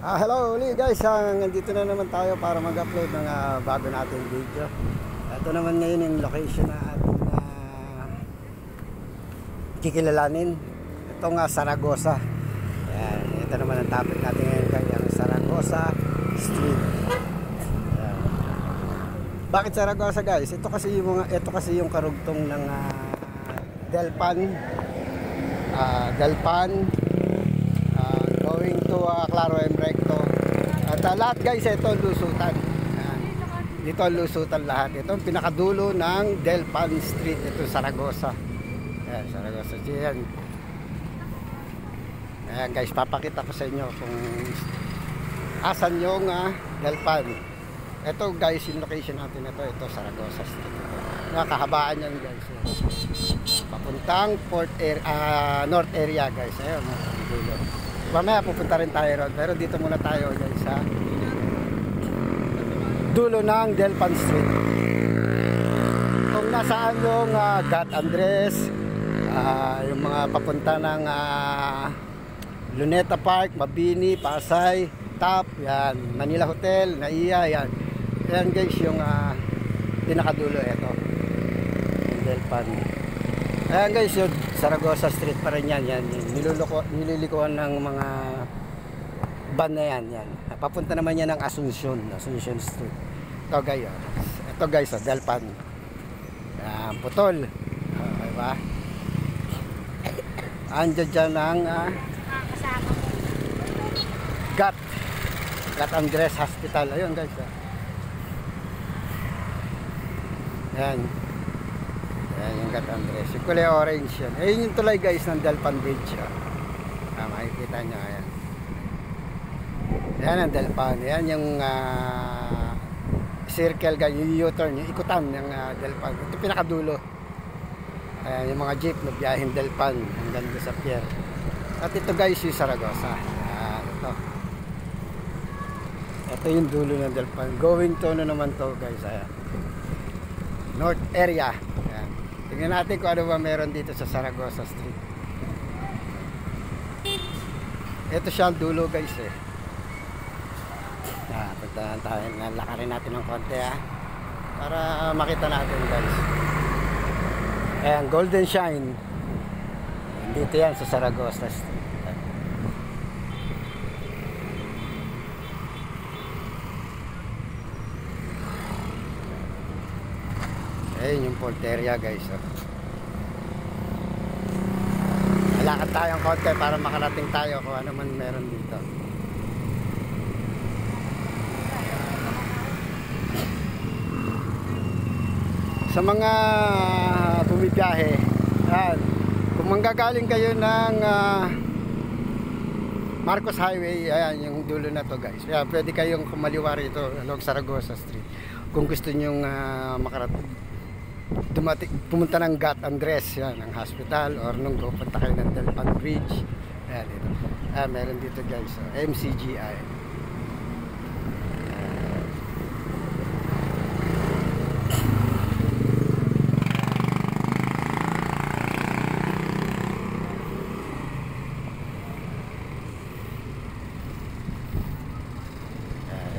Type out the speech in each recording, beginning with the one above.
Hello uli guys, nandito na naman tayo para mag-upload ng bago nating video. Ito naman ngayon yung location na ating kikilalanin. Ito nga Zaragoza. Yan, ito naman ang topic natin ngayon guys, ang Zaragoza Street. Yan. Bakit Zaragoza guys? Ito kasi yung karugtong ng Delpan. Going to Claro and Recto. At lahat guys, ito lusutan. Dito lusutan lahat. Ito ang pinakadulo ng Delpan Street. Ito Zaragoza. Ayan, Zaragoza. Ayan. Ayan guys, papakita ko sa inyo kung asan yung Delpan. Ito guys, yung location natin ito Zaragoza Street. Nakahabaan yan guys. Papuntang North area guys. Ayun, dulo. Mamaya pupunta rin tayo ron, pero dito muna tayo guys sa dulo ng Delpan Street. Kung nasaan yung Gat Andres, yung mga papunta ng Luneta Park, Mabini, Pasay, Tap, yan, Manila Hotel, Naiya, yan. Yan guys yung pinakadulo ito, Delpan. Ayan guys, yung Zaragoza Street pa rin yan. Nililikuan ng mga van na yan. Papunta naman yan ng Asuncion Street. Ito guys, Delpan. Putol. Diba? Andiyan dyan ang Gat Andres Hospital. Ayun guys. Yan. Ayan yung Gat Andres. Yung kulay orange yan. Ayun yung tulay guys ng Delpan Bridge. Makikita nyo. Ayan. Ayan ang Delpan. Ayan yung circle guys. Yung U-turn. Yung ikutan ng Delpan. Ito pinakadulo. Ayan yung mga jeep na biyahin Delpan. Hanggang doon sa pier. At ito guys yung Zaragoza. Ito yung dulo ng Delpan. Going to ano naman to guys. Ayan. North area. Ayan. Tingnan natin kung ano ba meron dito sa Zaragoza Street. Ito siya ang dulo guys puntahan tayo. Nalakarin natin ng konti para makita natin guys. Ayan, Golden Shine. Dito yan sa Zaragoza Street. Ayun yung port area guys. Lakad tayong konti para makarating tayo kung ano man meron dito. Sa mga bumibiyahe, kung manggagaling kayo ng Marcos Highway, ayan yung dulo na to guys. Pwede kayong kumaliwa rito along Zaragoza Street kung gusto nyong makarating, pumunta ng Gat Andres, yan, ang hospital, or nung pupunta kayo ng Delpan Bridge. Ayan, dito. Meron dito guys, MCGI.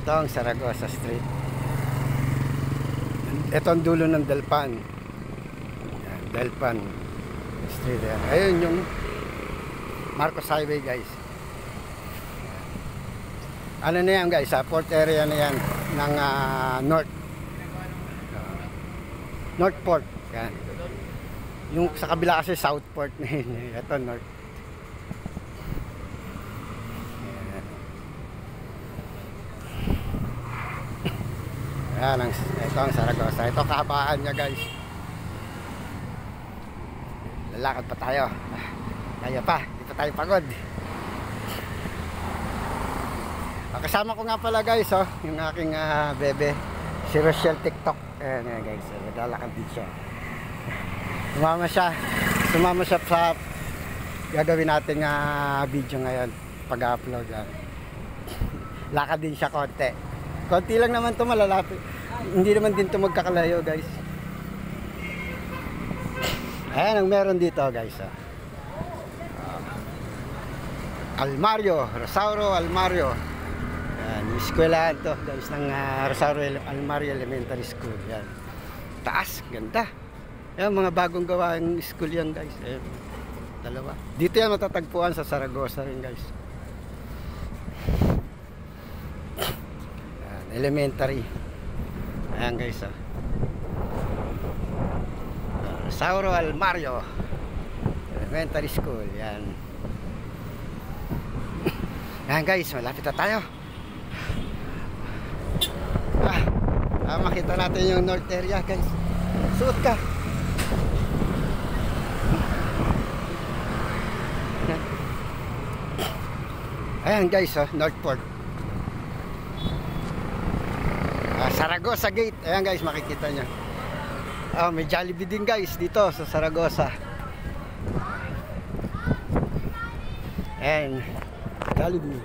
Ito ang Zaragoza Street. Ito ang dulo ng Delpan. Delpan Street. Ayun yung Marcos Highway guys. Ano na yan guys, port area na yan ng North Port. Yan. Yung sa kabila kasi South Port na yun. Ito North. Yan, ito ang Zaragoza. Ito kahabaan niya guys. Lalakad pa tayo. Kaya pa, di pa tayo pagod. Kasama ko nga pala guys, yung aking bebe, si Rochelle TikTok. Ayan guys, lalakad din siya. Sumama siya sa gagawin natin video ngayon pag-upload. Lakad din siya konti lang naman to, malalapit. Hindi naman din to magkakalayo guys. Ayan ang meron dito guys. Almario, Rosauro Almario. eskwelahan to guys ng Rosario Almario Elementary School. Yan. Taas, ganda. Yan, mga bagong gawa yung school yan guys. Ayan, dalawa. Dito yan matatagpuan sa Saragosa rin guys. Yan, elementary. Ayan guys. Rosario Almario Elementary School. Yan. Yan guys, malapit na tayo. Makita natin yung north area guys. Suot ka. Ayan guys, Northport. Saragosa Gate. Ayan guys, makikita nyo. May Jollibee din guys dito sa Saragosa. Ayan, Jollibee.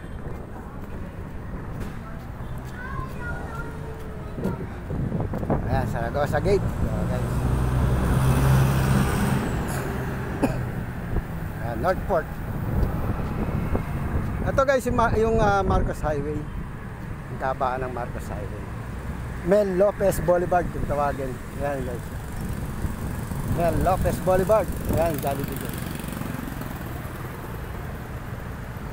Ayan, Saragosa Gate. Guys. Ayan, Northport. Ito guys, yung Marcos Highway. Yung kabaan ng Marcos Highway. Mel Lopez Boulevard kung tawagin. Ayan guys. Mel Lopez Boulevard. Ayan, Jollibee guys.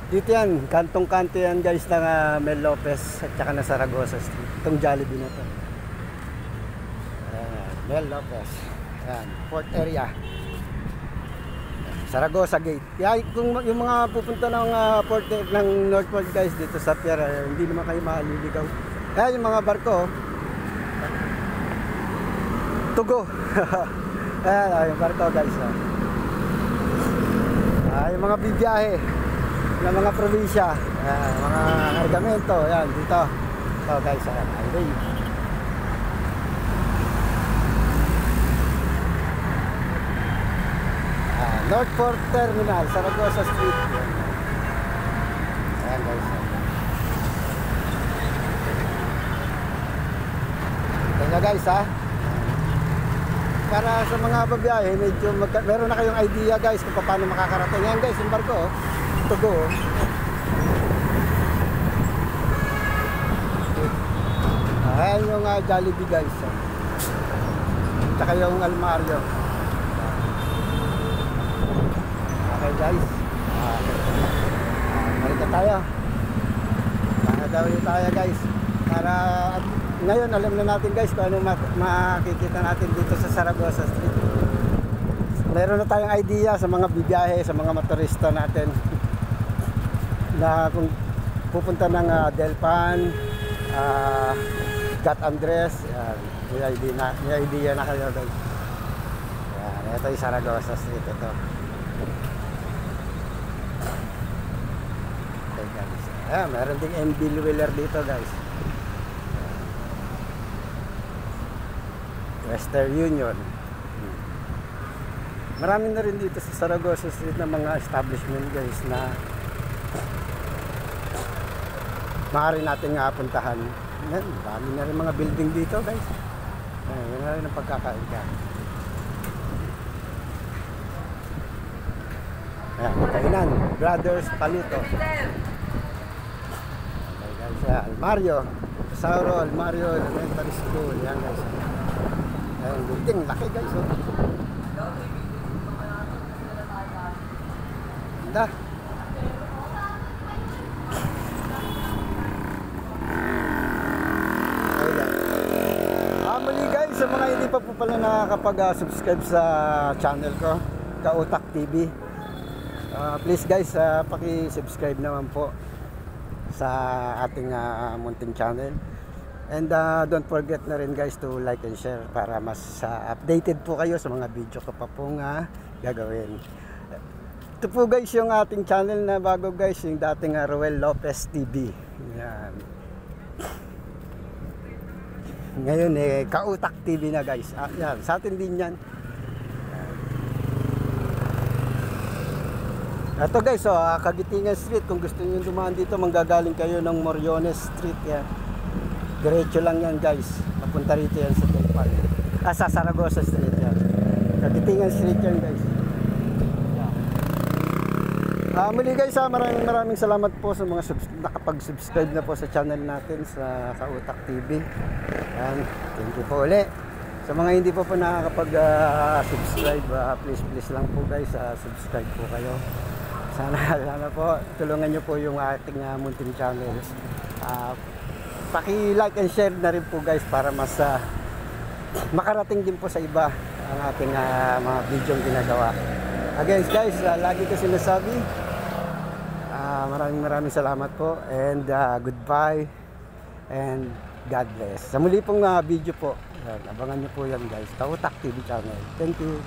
Dito yan, kantong-kanto yan guys ng Mel Lopez at saka na Saragosa Street. Itong Jollibee na to. Ayan, Mel Lopez. Ayan, port area. Saragosa Gate. Kaya kung yung mga pupunta ng port ng Northport guys dito sa pier, hindi naman kayo maliligaw. Ayan yung mga barko. Tugo. Ayan, yung barko guys. Yung mga bibiyahe ng mga probinsya, mga argamento, yan dito. Ito guys, highway. Northport Terminal, Saragosa Street. Ayan guys. Ito na guys para sa mga babiyahe, medyo meron na kayong idea guys kung paano makakarating. Yan guys, yung barko tugo. Ayan yung Jollibee guys. Tsaka yung Almario. Okay guys. Balik na tayo. Nakadawin tayo guys. Para ngayon alam na natin guys kung ano makikita natin dito sa Saragosa Street. Meron na tayong idea sa mga bibiyahe, sa mga motorista natin na kung pupunta ng Delpan, Gat Andres, may idea na kayo guys. Yan, ito yung Saragosa Street. Ito. Okay guys. Ayan, meron ding MB Wheeler dito guys. Western Union. Marami na rin dito sa Saragosa Street na mga establishment guys na maaari natin nga puntahan. Yan, dami na rin mga building dito guys. Yan na rin ang pagkakain ka. Ayan, kainan. Brothers Paluto. Okay guys, Almario. Rosario Almario Elementary School. Yan guys. Ayan, building. Laki guys. Ganda. Muli guys, sa mga hindi pa po pala nakakapag-subscribe sa channel ko, Kautak TV, please guys, paki-subscribe naman po sa ating munting channel. And don't forget na rin guys to like and share para mas updated po kayo sa mga video ko pa pong gagawin. Ito po guys yung ating channel na bago guys, yung dating Roel Lopez TV. Yan. Ngayon Kautak TV na guys. Yan, sa atin din yan. Ito guys, Kagitingan Street. Kung gusto niyo dumaan dito, manggagaling kayo ng Moriones Street yan. Diretso lang yan guys. Papunta rito yan sa Delpan. Sa Saragosa Street yan. Kagitingan Street yan guys. Muli guys, maraming salamat po sa mga nakapag-subscribe na po sa channel natin sa Kautak TV. Yan, thank you po ulit. Sa mga hindi po nakakapag-subscribe, please lang po guys, subscribe po kayo. Sana po tulungan nyo po yung ating munting channel. Paki-like and share na rin po guys para mas makarating din po sa iba ang ating mga video ginagawa. Again guys, lagi ko sinasabi, maraming salamat po and goodbye and God bless. Sa muli pong video po, abangan nyo po yan guys, Kautak TV channel. Thank you.